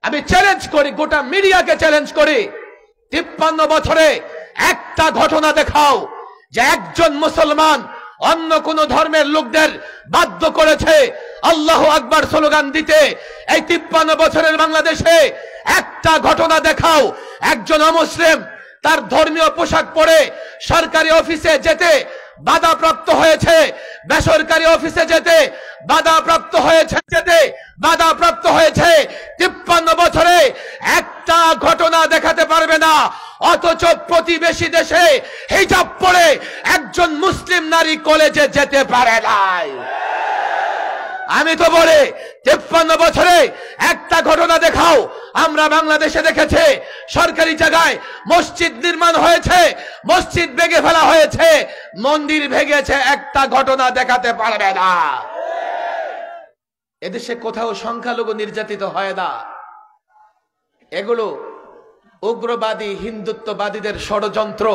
আমি চ্যালেঞ্জ করি, গোটা মিডিয়াকে চ্যালেঞ্জ করি, 53 বছরে একটা ঘটনা দেখাও যে একজন মুসলমান অন্য কোন ধর্মের লোকদের বাধ্য করেছে আল্লাহু আকবার স্লোগান দিতে। এই 53 বছরের বাংলাদেশে একটা ঘটনা দেখাও একজন অমুসলিম তার ধর্মীয় পোশাক পরে সরকারি অফিসে যেতে বাধাপ্রাপ্ত হয়েছে, বেসরকারি অফিসে যেতে বাধাপ্রাপ্ত হয়েছে, 53 বছরে একটা ঘটনা দেখাতে পারবে না। অথচ প্রতিবেশী দেশে হিজাব পরে একজন মুসলিম নারী কলেজে যেতে পারে নাই। আমি তো বলি 53 বছরে একটা ঘটনা দেখাও। আমরা বাংলাদেশে দেখেছে সরকারি জায়গায় মসজিদ নির্মাণ হয়েছে, মসজিদ ভেঙে ফেলা হয়েছে, মন্দির ভেঙেছে, একটা ঘটনা দেখাতে পারবে না। এদেশে কোথাও সংখ্যালঘু নির্যাতিত হয় না। এগুলো উগ্রবাদী হিন্দুত্ববাদীদের ষড়যন্ত্র।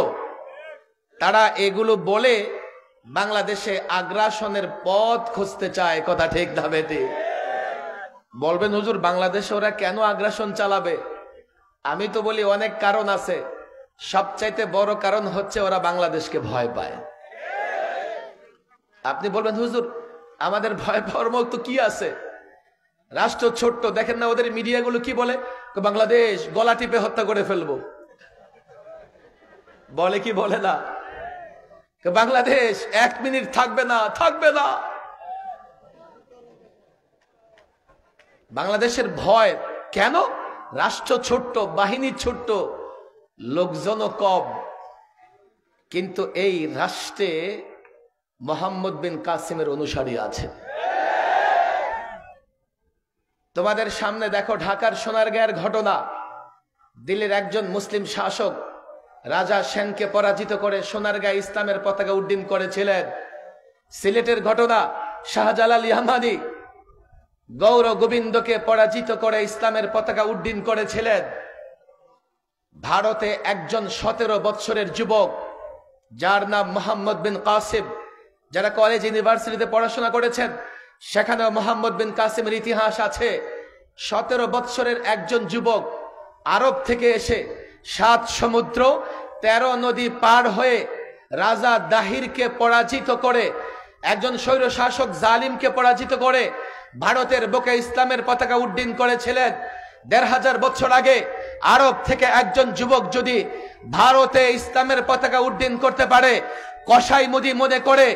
তারা এগুলো বলে বাংলাদেশে আগ্রাসনের পথ খুঁজতে চায়। কথা ঠিক না বেটি? বলবেন হুজুর বাংলাদেশে ওরা কেন আগ্রাসন চালাবে? আমি তো বলি অনেক কারণ আছে। সবচাইতে বড় কারণ হচ্ছে ওরা বাংলাদেশকে ভয় পায়। আপনি বলবেন হুজুর আমাদের ভয় পাওয়ার মতো কি আছে? রাষ্ট্র ছোট্ট, দেখেন না ওদের মিডিয়াগুলো কি বলে, বাংলাদেশ গলা টিপে হত্যা করে ফেলবো। বলে কি বলে না? বাংলাদেশ 1 মিনিট থাকবে না। বাংলাদেশের ভয় কেন? রাষ্ট্র ছোট্ট, বাহিনী ছোট্ট, লোকজনও কম, কিন্তু এই রাষ্ট্রে মোহাম্মদ বিন কাসিমের অনুসারী আছে। তোমাদের সামনে দেখো ঢাকার সোনারগাঁয়ের ঘটনা। দিল্লির একজন মুসলিম শাসক রাজা সেনকে পরাজিত করে সোনারগাঁয়ে ইসলামের পতাকা উড্ডীন করেছিলেন। সিলেটের ঘটনা, শাহজালাল ইয়ামানি গৌর গোবিন্দকে পরাজিত করে ইসলামের পতাকা উড্ডীন করেছিলেন। ভারতে একজন 17 বছরের যুবক যার নাম মোহাম্মদ বিন কাসিম, যারা কলেজ ইউনিভার্সিটিতে পড়াশোনা করেছেন সেখানেও মোহাম্মদ বিন কাসিমের ইতিহাস আছে। 17 বছরের একজন যুবক আরব থেকে এসে 7 সমুদ্র 13 নদী পার হয়ে রাজা দাহিরকে পরাজিত করে, একজন স্বৈর শাসক জালিমকে পরাজিত করে ভারতের বুকে ইসলামের পতাকা উড্ডীন করেছিলেন। 1500 বছর আগে আরব থেকে একজন যুবক যদি ভারতে ইসলামের পতাকা উড্ডীন করতে পারে, কসাই মুদি মনে করে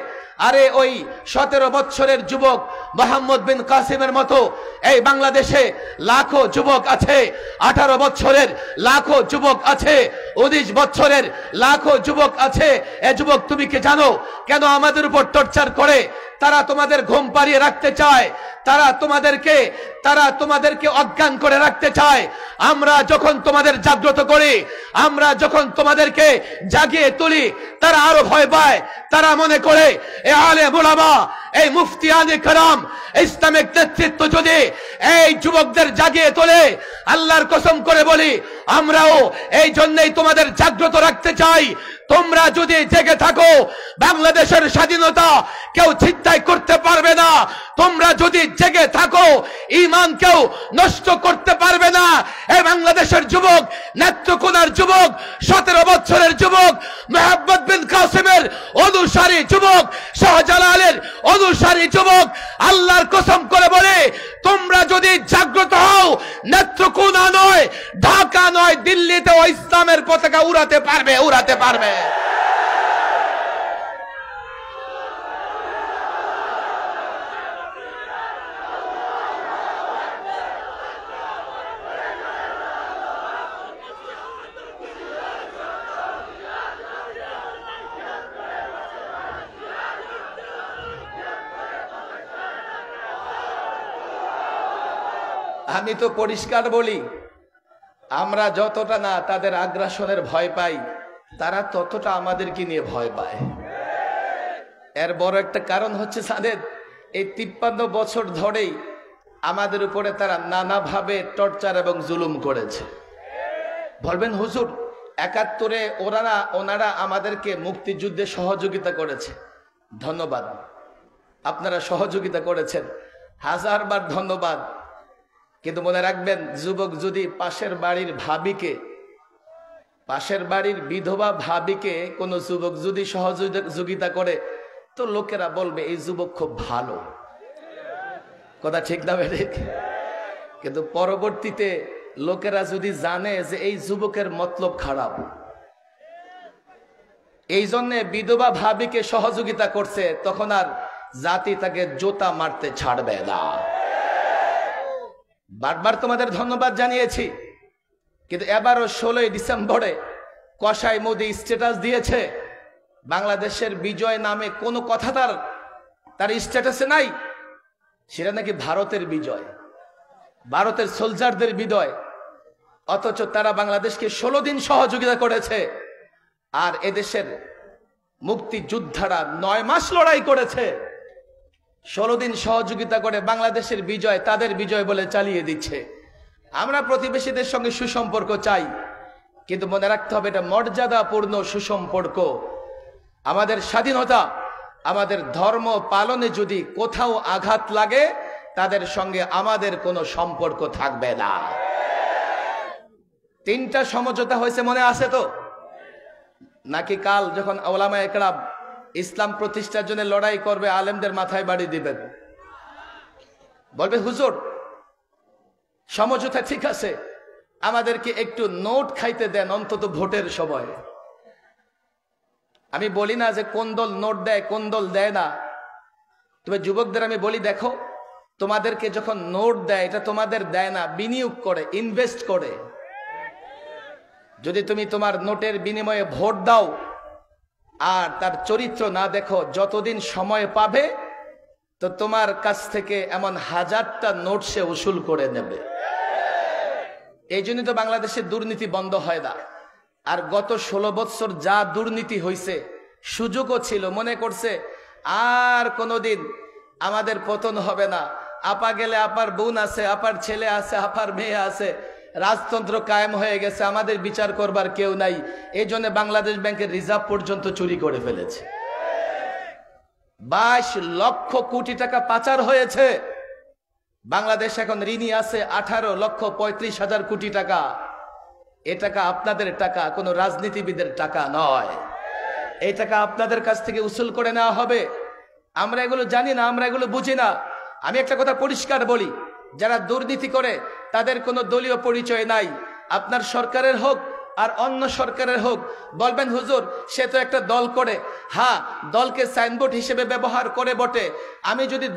আরে ওই 17 বছরের যুবক মোহাম্মদ বিন কাসিমের মতো এই বাংলাদেশে লাখো যুবক আছে, 18 বছরের লাখো যুবক আছে, 19 বছরের লাখো যুবক আছে। এ যুবক তুমি কি জানো কেন আমাদের উপর টর্চার করে? তারা তোমাদের ঘুম পাড়িয়ে রাখতে চায়, তারা তোমাদেরকে অজ্ঞান করে রাখতে চায়। আমরা যখন তোমাদের জাগ্রত করি, আমরা যখন তোমাদেরকে জাগিয়ে তুলি, তারা আরো ভয় পায়। তারা মনে করে এ আলেম উলামা, এই মুফতিয়ানে কেরাম, ইসলামিক নেতৃত্ব যদি এই যুবকদের জাগিয়ে তোলে, আল্লাহর কসম করে বলি আমরাও এই জন্যই তোমাদের জাগ্রত রাখতে চাই। তোমরা যদি জেগে থাকো বাংলাদেশের স্বাধীনতা কেউ ছিনতাই করতে পারবে না। তোমরা যদি জেগে থাকো ঈমান কেউ নষ্ট করতে পারবে না। এই বাংলাদেশের যুবক, নেত্রকোনার যুবক, 17 বছরের যুবক, মোহাম্মদ বিন কাসিমের অনুসারী যুবক, শাহজালালের অনুসারী যুবক, আল্লাহর কসম করে বলে তোমরা যদি জাগ্রত হও, নেত্রকোনা নয়, ঢাকা নয়, দিল্লিতেও ইসলামের পতাকা উড়াতে পারবে। আমি তো পরিষ্কার বলি, আমরা যতটা না তাদের আগ্রাসনের ভয় পাই, তারা ততটা আমাদেরকে নিয়ে ভয় পায়। এর বড় একটা কারণ হচ্ছে সাদেদ, এই 53 বছর ধরেই আমাদের উপরে তারা নানাভাবে টর্চার এবং জুলুম করেছে। বলবেন হুজুর 71-এ ওনারা আমাদেরকে মুক্তিযুদ্ধে সহযোগিতা করেছে। ধন্যবাদ, আপনারা সহযোগিতা করেছেন, হাজারবার ধন্যবাদ। কিন্তু মনে রাখবেন, যুবক যদি পাশের বাড়ির ভাবিকে, পাশের বাড়ির বিধবা ভাবিকে কোনো যুবক যদি সহযোগিতা করে, তো লোকেরা বলবে এই যুবক খুব ভালো। কথা ঠিক না ঠিক? কিন্তু পরবর্তীতে লোকেরা যদি জানে যে এই যুবকের মতলব খারাপ, এই জন্য বিধবা ভাবিকে সহযোগিতা করছে, তখন আর জাতি তাকে জোতা মারতে ছাড়বে না। বারবার তোমাদের ধন্যবাদ জানিয়েছি, কিন্তু এবারও 16ই ডিসেম্বরে কসাই মোদি স্ট্যাটাস দিয়েছে, বাংলাদেশের বিজয় নামে কোনো কথা তার স্ট্যাটাসে নাই। সেটা নাকি ভারতের বিজয়, ভারতের সোলজারদের বিজয়, অথচ তারা বাংলাদেশকে 16 দিন সহযোগিতা করেছে। আর এদেশের মুক্তিযোদ্ধারা 9 মাস লড়াই করেছে, 16 দিন সহযোগিতা করে বাংলাদেশের বিজয় তাদের বিজয় বলে চালিয়ে দিচ্ছে। আমরা প্রতিবেশীদের সঙ্গে সুসম্পর্ক চাই, কিন্তু মনে রাখতে হবে এটা মর্যাদাপূর্ণ সুসম্পর্ক। আমাদের স্বাধীনতা, আমাদের ধর্ম পালনে যদি কোথাও আঘাত লাগে, তাদের সঙ্গে আমাদের কোনো সম্পর্ক থাকবে না। 3টা সমঝোতা হয়েছে, মনে আছে তো? নাকি কাল যখন ওলামা একরাম ইসলাম প্রতিষ্ঠার জন্য লড়াই করবে, আলেমদের মাথায় বাড়ি দিবেন, বলবে হুজুর সমঝোতা ঠিক আছে, আমাদেরকে একটু নোট খাইতে দেন অন্তত ভোটের সময়। আমি বলি না যে কোন দল নোট দেয় কোন দল দেয় না, তবে যুবকদের আমি বলি, দেখো তোমাদেরকে যখন নোট দেয়, এটা তোমাদের দেয় না, বিনিয়োগ করে, ইনভেস্ট করে। যদি তুমি তোমার নোটের বিনিময়ে ভোট দাও আর তার চরিত্র না দেখো, যতদিন সময় পাবে তো তোমার কাছ থেকে এমন 1000টা নোট সে উসুল করে নেবে। এই জন্য তো বাংলাদেশে দুর্নীতি বন্ধ হয় না। আর গত 16 বছর যা দুর্নীতি হয়েছে, সুযোগও ছিল, মনে করছে আর কোনোদিন আমাদের পতন হবে না, আপা গেলে আপার বোন আছে, আপার ছেলে আছে, আপার মেয়ে আছে, রাজতন্ত্র কায়েম হয়ে গেছে, আমাদের বিচার করবার কেউ নাই। এই জন্য বাংলাদেশ ব্যাংকের রিজার্ভ পর্যন্ত চুরি করে ফেলেছে। 22 লক্ষ কোটি টাকা পাচার হয়েছে। বাংলাদেশ এখন ঋণী আছে 18,35,000 কোটি টাকা। এ টাকা আপনাদের টাকা, কোনো রাজনীতিবিদের টাকা নয়। এই টাকা আপনাদের কাছ থেকে উসুল করে নেওয়া হবে। আমরা এগুলো জানি না, আমরা এগুলো বুঝি না। আমি একটা কথা পরিষ্কার বলি, যারা দুর্নীতি করে তাদের কোনো দলীয় পরিচয় নাই। আপনার সরকারের হোক আর অন্য সরকারের হোক, বলবেন হুজুর সে তো একটা দল করে। হ্যাঁ, দলকে সাইনবোর্ড হিসেবে ব্যবহার করে বটে। আমি যদি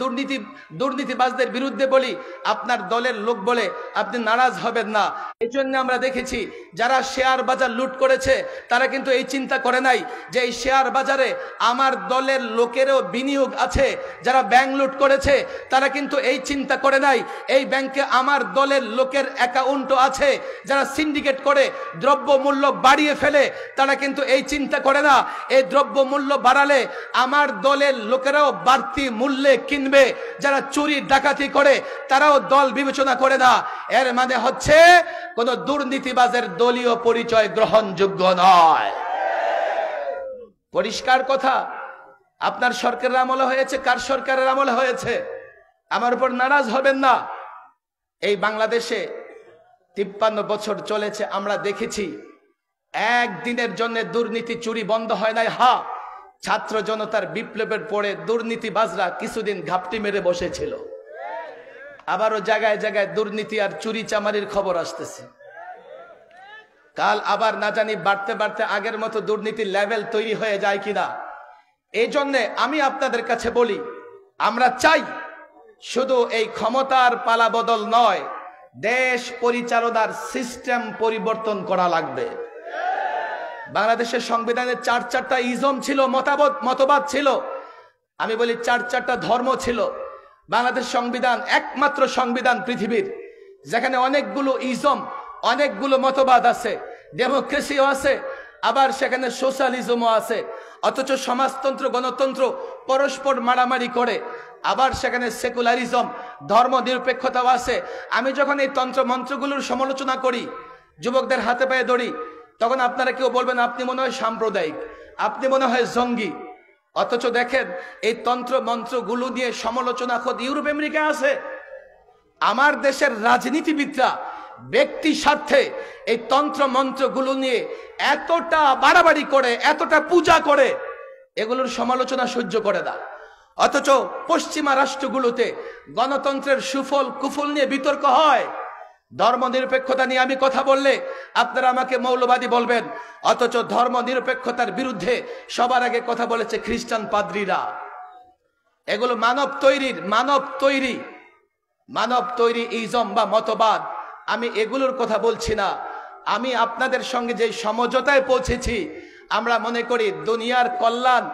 দুর্নীতিবাজদের বিরুদ্ধে বলি, আপনার দলের লোক বলে আপনি নারাজ হবেন না। এই জন্য আমরা দেখেছি যারা শেয়ার বাজার লুট করেছে, তারা কিন্তু এই চিন্তা করে নাই যে এই শেয়ার বাজারে আমার দলের লোকেরও বিনিয়োগ আছে। যারা ব্যাংক লুট করেছে, তারা কিন্তু এই চিন্তা করে নাই এই ব্যাংকে আমার দলের লোকের অ্যাকাউন্টও আছে। যারা সিন্ডিকেট করে দ্রব্য মূল্য বাড়িয়ে ফেলে, তারা কিন্তু এই চিন্তা করে না এই দ্রব্য মূল্য বাড়ালে আমার দলের লোকেরাও বাড়তি মূল্যে কিনবে। যারা চুরি ডাকাতি করে, তারাও দল বিবেচনা করে না। এর মানে হচ্ছে কোন দুর্নীতিবাজের দলীয় পরিচয় গ্রহণযোগ্য নয়। পরিষ্কার কথা। আপনার সরকারের আমলে হয়েছে, কার সরকারের আমলে হয়েছে, আমার উপর নারাজ হবেন না। এই বাংলাদেশে 53 বছর চলেছে, আমরা দেখেছি একদিনের জন্য দুর্নীতি চুরি বন্ধ হয় নাই। হ্যাঁ, ছাত্র জনতার বিপ্লবের পরে দুর্নীতিবাজরা কিছুদিন ঘাপটি মেরে বসেছিল। আবারও জায়গায় জায়গায় দুর্নীতি আর চুরি চামারির খবর আসতেছে। কাল আবার না জানি বাড়তে বাড়তে আগের মতো দুর্নীতির লেভেল তৈরি হয়ে যায় কিনা। এই জন্যে আমি আপনাদের কাছে বলি, আমরা চাই শুধু এই ক্ষমতার পালা বদল নয়, দেশ পরিচালনার সিস্টেম পরিবর্তন করা লাগবে। বাংলাদেশের সংবিধানে 4টা ইজম ছিল, মতবাদ ছিল। আমি বলি 4টা ধর্ম ছিল। বাংলাদেশ সংবিধান একমাত্র সংবিধান পৃথিবীর যেখানে অনেকগুলো ইজম, অনেকগুলো মতবাদ আছে, ডেমোক্রেসিও আছে, আবার সেখানে সোশ্যালিজমও আছে। অথচ সমাজতন্ত্র, গণতন্ত্র পরস্পর মারামারি করে। আবার সেখানে সেকুলারিজম, ধর্ম নিরপেক্ষতাও আছে। আমি যখন এই তন্ত্র মন্ত্রগুলোর সমালোচনা করি, যুবকদের হাতে পায়ে ধরি, তখন আপনারা কেউ বলবেন আপনি মনে হয় সাম্প্রদায়িক, আপনি মনে হয় জঙ্গি। অথচ দেখেন এই তন্ত্র মন্ত্রগুলো নিয়ে সমালোচনা খোদ ইউরোপ আমেরিকা আছে। আমার দেশের রাজনীতিবিদরা ব্যক্তি স্বার্থে এই তন্ত্র মন্ত্রগুলো নিয়ে এতটা বাড়াবাড়ি করে, এতটা পূজা করে, এগুলোর সমালোচনা সহ্য করে না। অথচ পশ্চিমা রাষ্ট্রগুলোতে গণতন্ত্রের সুফল কুফল নিয়ে বিতর্ক হয়। ধর্ম নিরপেক্ষতা নিয়ে আমি কথা বললে আপনারা আমাকে মৌলবাদী বলবেন, অথচ ধর্ম নিরপেক্ষতার বিরুদ্ধে সবার আগে কথা বলেছে খ্রিস্টান পাদ্রীরা। এগুলো মানব তৈরি ইজম বা মতবাদ। আমি এগুলোর কথা বলছি না। আমি আপনাদের সঙ্গে যে সমঝোতায় পৌঁছেছি, আমরা মনে করি দুনিয়ার কল্যাণ,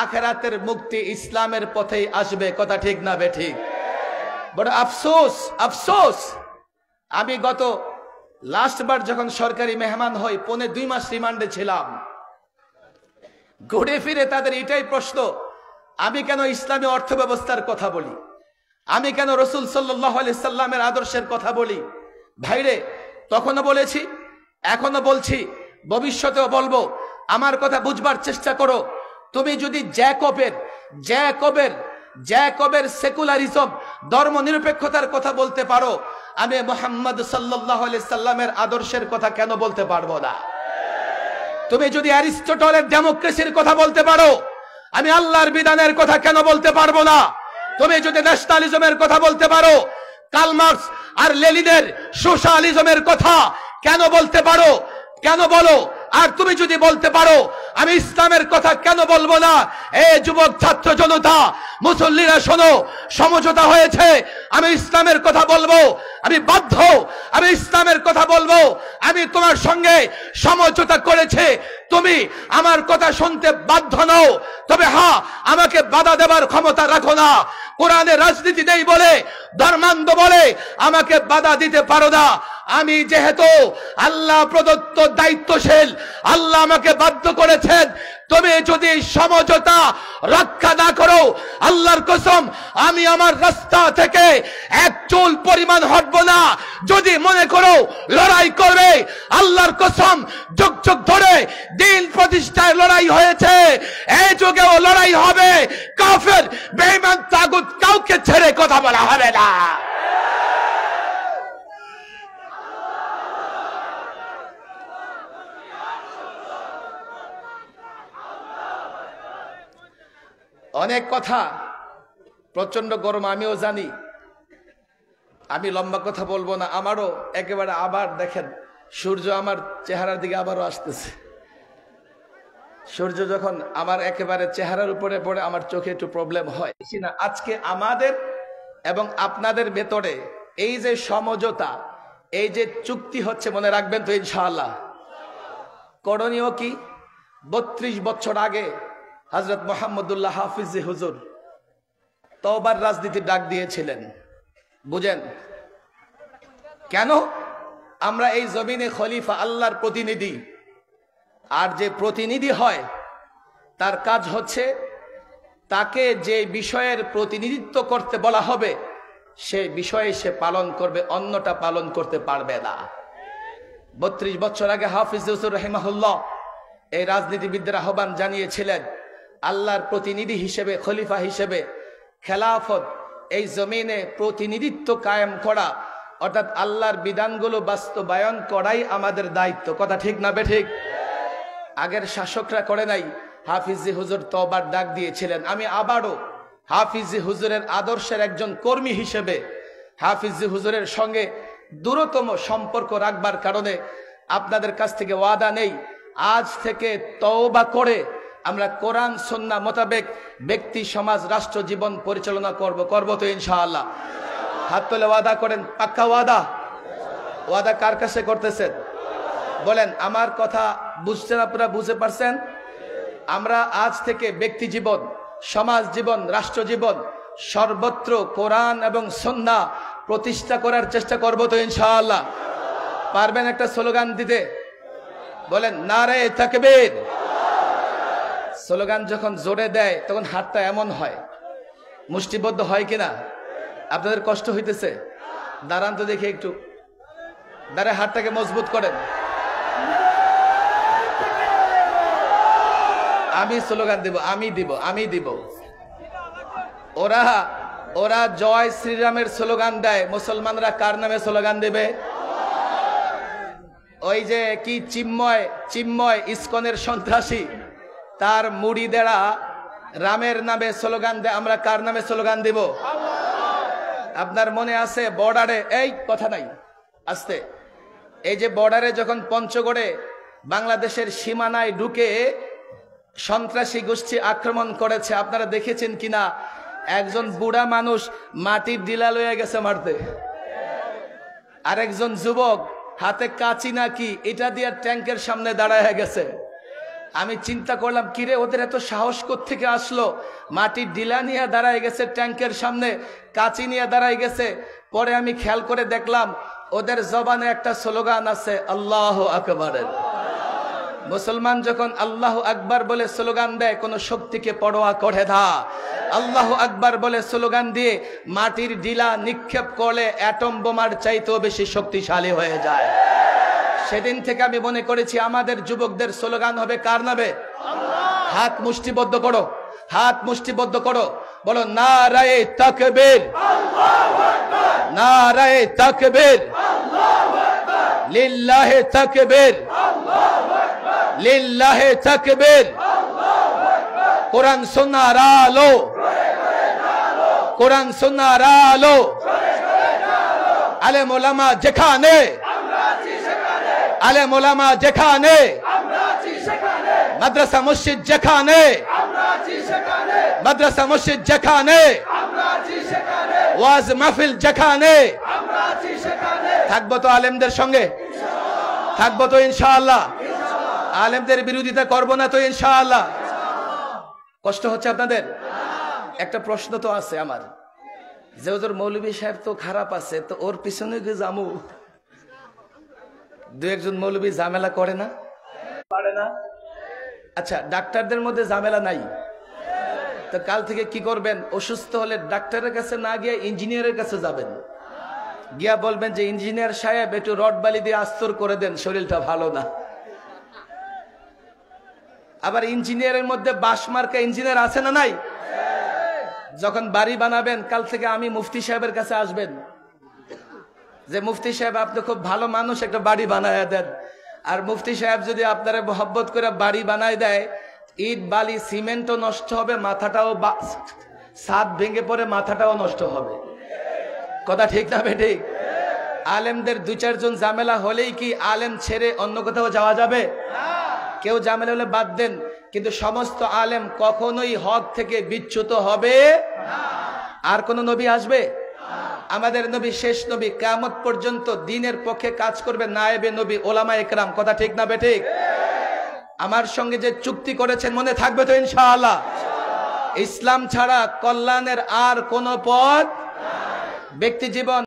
আখিরাতের মুক্তি ইসলামের পথেই আসবে। কথা ঠিক না বেঠিক? বড় আফসোস, আমি গত লাস্টবার যখন সরকারি মেহমান হই, 2.5 মাস রিমান্ডে ছিলাম। ঘুরে ফিরে তাদের এটাই প্রশ্ন, আমি কেন ইসলামী অর্থ ব্যবস্থার কথা বলি, আমি কেন রাসূল সাল্লাল্লাহু আলাইহি সাল্লামের আদর্শের কথা বলি। ভাইরে, তখনও বলেছি, এখনো বলছি, ভবিষ্যতেও বলবো। আমার কথা বুঝবার চেষ্টা করো। তুমি যদি জ্যাকবের সেকুলারিজম, ধর্ম নিরপেক্ষতার কথা বলতে পারো, আমি মুহাম্মদ সাল্লাল্লাহু আলাইহি সাল্লামের আদর্শের কথা কেন বলতে পারবো না? তুমি যদি অ্যারিস্টটলের ডেমোক্রেসির কথা বলতে পারো, আমি আল্লাহর বিধানের কথা কেন বলতে পারবো না? তুমি যদি ন্যাশনালিজমের কথা বলতে পারো, কার্ল মার্কস আর লেনিনের সোশ্যালিজমের কথা কেন বলতে পারো? কেন বলো? আর তুমি যদি বলতে পারো, আমি ইসলামের কথা কেন বলবো না? এই যুবক ছাত্র জনতা, মুসল্লিরা শোনো, সমঝোতা হয়েছে, আমি ইসলামের কথা বলবো, আমি বাধ্য, আমি ইসলামের কথা বলবো। আমি তোমার সঙ্গে সমঝোতা করেছে, তুমি আমার কথা শুনতে বাধ্য নও। তবে হ্যাঁ, আমাকে বাধা দেবার ক্ষমতা রাখো না। কোরআনে রাজনীতি নেই বলে, ধর্মান্ধ বলে আমাকে বাধা দিতে পারো না। আমি যেহেতু আল্লাহ প্রদত্ত দায়িত্বশীল, আল্লাহ আমাকে বাধ্য করেছেন। তুমি যদি সমঝোতা রক্ষা না করো, আল্লাহর কসম আমি আমার রাস্তা থেকে এক চুল পরিমাণ হটবো না। যদি মনে করো লড়াই করবে, আল্লাহর কসম যুগ যুগ ধরে দিন প্রতিষ্ঠায় লড়াই হয়েছে, এই যুগেও লড়াই হবে। কাফের, বেঈমান, তাগুত কাউকে ছেড়ে কথা বলা হবে না। অনেক কথা, প্রচন্ড গরম, আমিও জানি। আমি লম্বা কথা বলবো না। আমারও একেবারে আবার দেখেন, সূর্য আমার চেহারার দিকে আবারও আসতেছে। সূর্য যখন আমার একেবারে চেহারার উপরে পড়ে, আমার চোখে একটু প্রবলেম হয় না। আজকে আমাদের এবং আপনাদের ভেতরে এই যে সমঝোতা, এই যে চুক্তি হচ্ছে, মনে রাখবেন তো ইনশাআল্লাহ। করণীয় কি? 32 বছর আগে হযরত মুহাম্মদুল্লাহ হাফিজ হুজুর তওবার রাজনীতির ডাক দিয়েছিলেন। বুঝেন কেন? আমরা এই জমিনে খলিফা, আল্লাহর প্রতিনিধি। আর যে প্রতিনিধি হয়, তার কাজ হচ্ছে তাকে যে বিষয়ের প্রতিনিধিত্ব করতে বলা হবে, সে বিষয়ে সে পালন করবে, অন্যটা পালন করতে পারবে না। 32 বছর আগে হাফিজ হুজুর রাহিমাহুল্লাহ এই রাজনীতিবিদদের আহ্বান জানিয়েছিলেন, আল্লাহর প্রতিনিধি হিসেবে, খলিফা হিসেবে খেলাফত, এই জমিনে প্রতিনিধিত্ব কায়েম করা, অর্থাৎ আল্লাহর বিধানগুলো বাস্তবায়ন করাই আমাদের দায়িত্ব। কথা ঠিক না বেঠিক? আগের শাসকরা করে নাই। হাফিজি হুজুর তওবার ডাক দিয়েছিলেন। আমি আবারও হাফিজি হুজুরের আদর্শের একজন কর্মী হিসেবে হাফিজি হুজুরের সঙ্গে দূরতম সম্পর্ক রাখবার কারণে আপনাদের কাছ থেকে ওয়াদা নেই, আজ থেকে তওবা করে আমরা কোরআন সুন্নাহ মোতাবেক ব্যক্তি, সমাজ, রাষ্ট্র জীবন পরিচালনা করব তো ইনশাআল্লাহ। হাত তুলে ওয়াদা করেন, পাক্কা ওয়াদা? ওয়াদা কার কাছে করতেছেন বলেন? আমার কথা বুঝছেন আপনারা? বুঝতে পারছেন? আমরা আজ থেকে ব্যক্তি জীবন, সমাজ জীবন, রাষ্ট্র জীবন সর্বত্র কোরআন এবং সুন্নাহ প্রতিষ্ঠা করার চেষ্টা করব তো ইনশাআল্লাহ। পারবেন একটা স্লোগান দিতে? বলেন নারে তাকবীর। স্লোগান যখন জোরে দেয় তখন হাতটা এমন হয়, মুষ্টিবদ্ধ হয় কিনা? আপনাদের কষ্ট হইতেছে? দাঁড়ান তো দেখি একটু, দাঁড়ায় হাতটাকে মজবুত করেন। আমি স্লোগান দিব, আমি দিব। ওরা ওরা জয় শ্রীরামের স্লোগান দেয়, মুসলমানরা কার নামে স্লোগান দেবে? ওই যে কি চিন্ময় ইসকনের সন্ত্রাসী, তার মুড়িদেরা রামের নামে স্লোগান দেয়, আমরা কার নামে স্লোগান দেব? আপনার মনে আছে বর্ডারে, এই কথা নাই আস্তে, এই যে বর্ডারে যখন পঞ্চগড়ে বাংলাদেশের সীমানায় ঢুকে সন্ত্রাসী গোষ্ঠী আক্রমণ করেছে, আপনারা দেখেছেন কিনা? একজন বুড়া মানুষ মাটির ডিলা লয়ে গেছে মারতে, আর একজন যুবক হাতে কাঁচি নাকি এটা দিয়ে ট্যাঙ্কের সামনে দাঁড়ায় গেছে। আমি চিন্তা করলাম, কিরে ওদের এত সাহস কোত্থেকে আসলো? মাটির ডিলা নিয়ে দাঁড়ায় গেছে, ট্যাঙ্কের সামনে কাঁচি নিয়ে দাঁড়ায় গেছে। পরে আমি খেয়াল করে দেখলাম ওদের জবানে একটা স্লোগান আছে, আল্লাহু আকবার। মুসলমান যখন আল্লাহু আকবার বলে স্লোগান দেয়, কোন শক্তিকে পরোয়া করে না। আল্লাহু আকবার বলে স্লোগান দিয়ে মাটির ডিলা নিক্ষেপ করলে অ্যাটম বোমার চাইতেও বেশি শক্তিশালী হয়ে যায়। সেদিন থেকে আমি মনে করেছি আমাদের যুবকদের স্লোগান হবে কার নামে? হাত মুষ্টিবদ্ধ করো, হাত মুষ্টিবদ্ধ করো, বলো নারায়ে তাকবীর, নারায়ে তাকবীর, লিল্লাহে তাকবীর, লিল্লাহে তাকবীর। কোরআন সুন্নাহর আলো, কোরআন সুন্নাহর আলো। আলেম ওলামা যেখানে, আলেম ওলামা যেখানে, মাদ্রাসা মসজিদ যেখানে, মাদ্রাসা মসজিদ যেখানে, ওয়াজ মাহফিল যেখানে, থাকবো তো আলেমদের সঙ্গে, থাকবো তো ইনশাআল্লাহ। আলেমদের বিরোধিতা করব না তো ইনশাআল্লাহ। কষ্ট হচ্ছে আপনাদের? একটা প্রশ্ন তো আছে আমার, যে ওদের মৌলভী সাহেব তো খারাপ আছে, তো ওর পিছনে কি জামু? দু একজন মৌলভী ঝামেলা করে না, পারে না? আচ্ছা, ডাক্তারদের মধ্যে ঝামেলা নাই, তো কাল থেকে কি করবেন? অসুস্থ হলে ডাক্তারের কাছে না গিয়ে ইঞ্জিনিয়ারের কাছে যাবেন, গিয়া বলবেন যে ইঞ্জিনিয়ার সাহেব একটু রড বালি দিয়ে আস্তর করে দেন, শরীরটা ভালো না। আবার ইঞ্জিনিয়ারের মধ্যে বাসমার্কা ইঞ্জিনিয়ার আছে না নাই? যখন বাড়ি বানাবেন, কাল থেকে আমি মুফতি সাহেবের কাছে আসবেন, যে মুফতি সাহেব আপনি খুব ভালো মানুষ, একটা বাড়ি বানায় দেন। আর মুফতি সাহেব যদি আপনারা মহব্বত করে বাড়ি বানায় দেয়, ইট বালি সিমেন্টও নষ্ট হবে, মাথাটাও ছাদ ভেঙে পড়ে মাথাটাও নষ্ট হবে। কথা ঠিক না বেঠিক? আলেমদের দুই চারজন ঝামেলা হলেই কি আলেম ছেড়ে অন্য কোথাও যাওয়া যাবে? কেউ ঝামেলা হলে বাদ দেন, কিন্তু সমস্ত আলেম কখনোই হক থেকে বিচ্যুত হবে। আর কোন নবী আসবে? আমাদের নবী শেষ নবী, কিয়ামত পর্যন্ত দ্বীনের পক্ষে কাজ করবে নায়েবে নবী, ওলামা একরাম। কথা ঠিক না বেঠিক? আমার সঙ্গে যে চুক্তি করেছেন মনে থাকবে তো ইনশাআল্লাহ? ইসলাম ছাড়া কল্যাণের আর কোন পথ, ব্যক্তি জীবন